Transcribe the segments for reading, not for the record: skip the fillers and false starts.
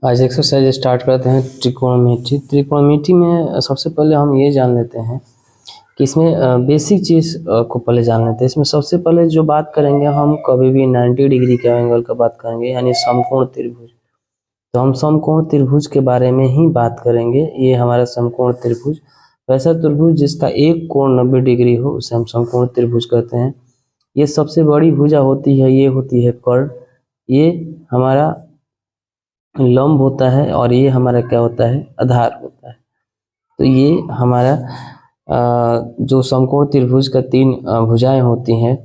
आज exercise start करते हैं त्रिकोणमिति। त्रिकोणमिति में सबसे पहले हम ये जान लेते हैं कि इसमें बेसिक चीज़ को पहले जान लेते हैं। इसमें सबसे पहले जो बात करेंगे हम कभी भी 90 डिग्री के एंगल का बात करेंगे, यानी समकोण त्रिभुज। तो हम समकोण त्रिभुज के बारे में ही बात करेंगे। ये हमारा समकोण त्रिभुज, वैसा त्रिभुज जिसका एक कोण 90 डिग्री हो उसे हम समकोण त्रिभुज कहते हैं। ये सबसे बड़ी भुजा होती है, ये होती है कर्ण। ये हमारा लंब होता है और ये हमारा क्या होता है, आधार होता है। तो ये हमारा जो समकोण त्रिभुज का तीन भुजाएं होती हैं,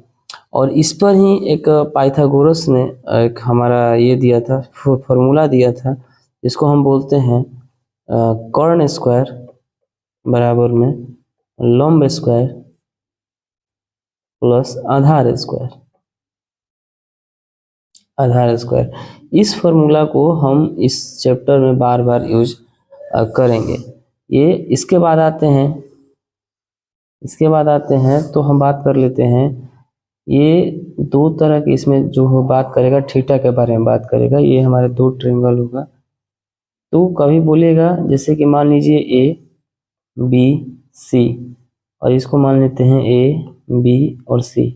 और इस पर ही एक पाइथागोरस ने एक हमारा ये दिया था, फॉर्मूला दिया था, जिसको हम बोलते हैं कर्ण स्क्वायर बराबर में लंब स्क्वायर प्लस आधार स्क्वायर। आधार स्क्वायर, इस फॉर्मूला को हम इस चैप्टर में बार बार यूज करेंगे। ये इसके बाद आते हैं तो हम बात कर लेते हैं। ये दो तरह के, इसमें जो हो बात करेगा थीटा के बारे में बात करेगा। ये हमारे दो ट्रायंगल होगा। तो कभी बोलेगा जैसे कि मान लीजिए ए बी सी, और इसको मान लेते हैं ए बी और सी।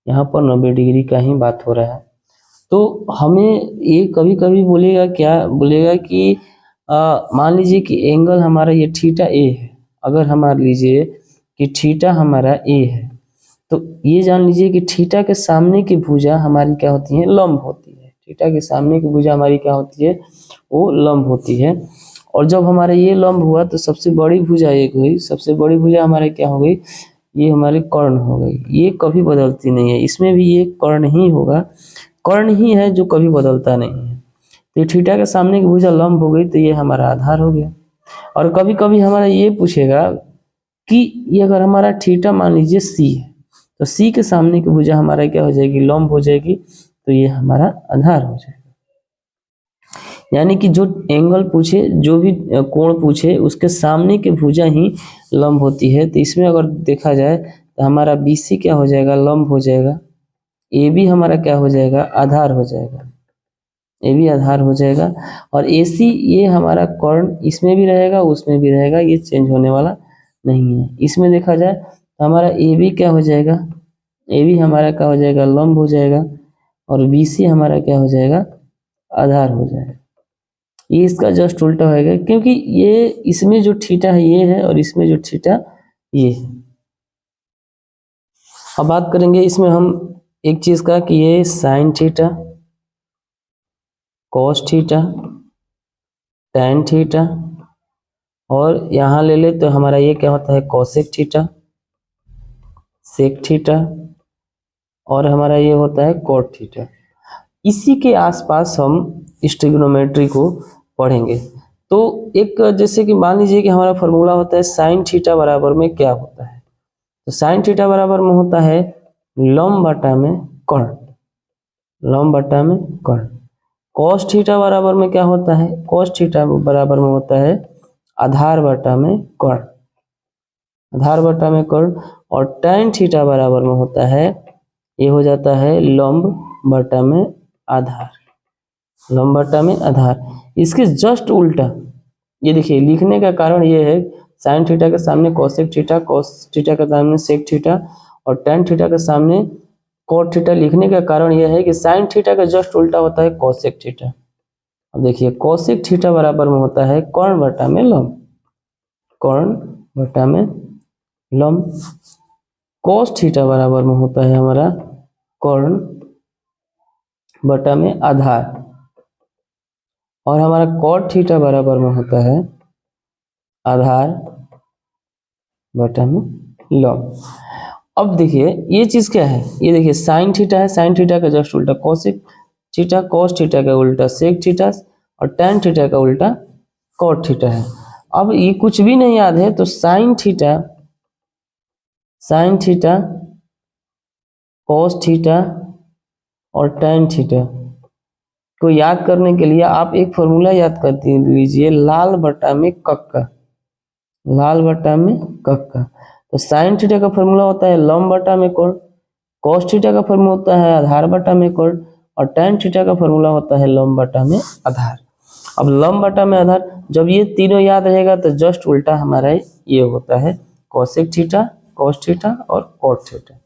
यहाँ पर 90 डिग्री का ही बात हो रहा है। तो हमें ये कभी कभी बोलेगा, क्या बोलेगा कि मान लीजिए कि एंगल हमारा ये थीटा ए है। अगर हम मान लीजिए कि थीटा हमारा ए है, तो ये जान लीजिए कि थीटा के सामने की भुजा हमारी क्या होती है, लंब होती है। थीटा के सामने की भुजा हमारी क्या होती है, वो लंब होती है। और जब हमारा ये लंब हुआ तो सबसे बड़ी भुजा एक हुई। सबसे बड़ी भुजा हमारे क्या हो गई, ये हमारी कर्ण हो गई। ये कभी बदलती नहीं है, इसमें भी ये कर्ण ही होगा। कर्ण ही है जो कभी बदलता नहीं है। तो थीटा के सामने की भुजा लंब हो गई, तो ये हमारा आधार हो गया। और कभी कभी हमारा ये पूछेगा कि ये अगर हमारा थीटा मान लीजिए सी है, तो सी के सामने की भुजा हमारा क्या हो जाएगी, लंब हो जाएगी, तो ये हमारा आधार हो जाएगा। यानी कि जो एंगल पूछे, जो भी कोण पूछे, उसके सामने की भुजा ही लंब होती है। तो इसमें अगर देखा जाए तो हमारा BC क्या हो जाएगा, लंब हो जाएगा। AB हमारा क्या हो जाएगा, आधार हो जाएगा। AB आधार हो जाएगा। और AC ये हमारा कर्ण, इसमें भी रहेगा उसमें भी रहेगा, ये चेंज होने वाला नहीं है। इसमें देखा जाए तो हमारा AB क्या हो जाएगा, AB हमारा क्या हो जाएगा, लंब हो जाएगा। और BC हमारा क्या हो जाएगा, आधार हो जाएगा। ये इसका जस्ट उल्टा होएगा, क्योंकि ये इसमें जो थीटा है ये है, और इसमें जो थीटा ये है। अब बात करेंगे इसमें हम एक चीज का कि ये sine theta, cos theta, tan theta, और यहाँ ले ले तो हमारा ये क्या होता है, कोसेक थीटा, सेक थीटा, और हमारा ये होता है कॉट थीटा। इसी के आसपास हम इस ट्रिग्नोमेट्री को पढ़ेंगे। तो एक जैसे कि मान लीजिए कि हमारा फॉर्मूला होता है साइन थीटा बराबर में क्या होता है, तो साइन थीटा बराबर में होता है लंब बटा में कर्ण, लंब बटा में कर्ण। कॉस थीटा बराबर में क्या होता है, कॉस थीटा बराबर में होता है आधार बटा में कर्ण, आधार बटा में कर्ण। और टैन थीटा बराबर में होता है, ये हो जाता है लंब बटा में आधार, लंब बटा में आधार। इसके जस्ट उल्टा ये देखिए, लिखने का कारण ये है, साइन थीटा के सामने कोसेक थीटा, कॉस थीटा के सामने सेक थीटा, और टैन थीटा के सामने कॉट थीटा। लिखने का कारण यह है कि साइन थीटा का जस्ट उल्टा होता है कोसेक थीटा। अब देखिए, कोसेक थीटा बराबर में होता है कर्ण बटा में लंब, कर्ण बटा में लंब। कॉस थीटा बराबर में होता है हमारा कर्ण बटा में आधार, और हमारा कॉट थीटा बराबर में होता है आधार बटा में लंब। अब देखिए ये चीज क्या है, ये देखिए साइन थीटा है, साइन थीटा का जस्ट उल्टा कोसेक थीटा, कॉस थीटा का उल्टा सेक थीटा, और टैन थीटा का उल्टा कॉट थीटा है। अब ये कुछ भी नहीं याद है तो sine theta, sine theta, cos theta और टैन थीटा को याद करने के लिए आप एक फॉर्मूला याद कर लीजिए, लाल बटा में कक्का, लाल बटा में कक्का। तो साइन थीटा का फॉर्मूला होता है लंब बटा में कोण, कॉस थीटा का फॉर्मूला होता है आधार बटा में कोण, और टैन थीटा का फॉर्मूला होता है लंब बटा में आधार। अब लंब बटा में आधार, जब ये तीनों याद रहेगा तो जस्ट उल्टा हमारा ये होता है कोसेक थीटा, कॉस थीटा और कॉट थीटा।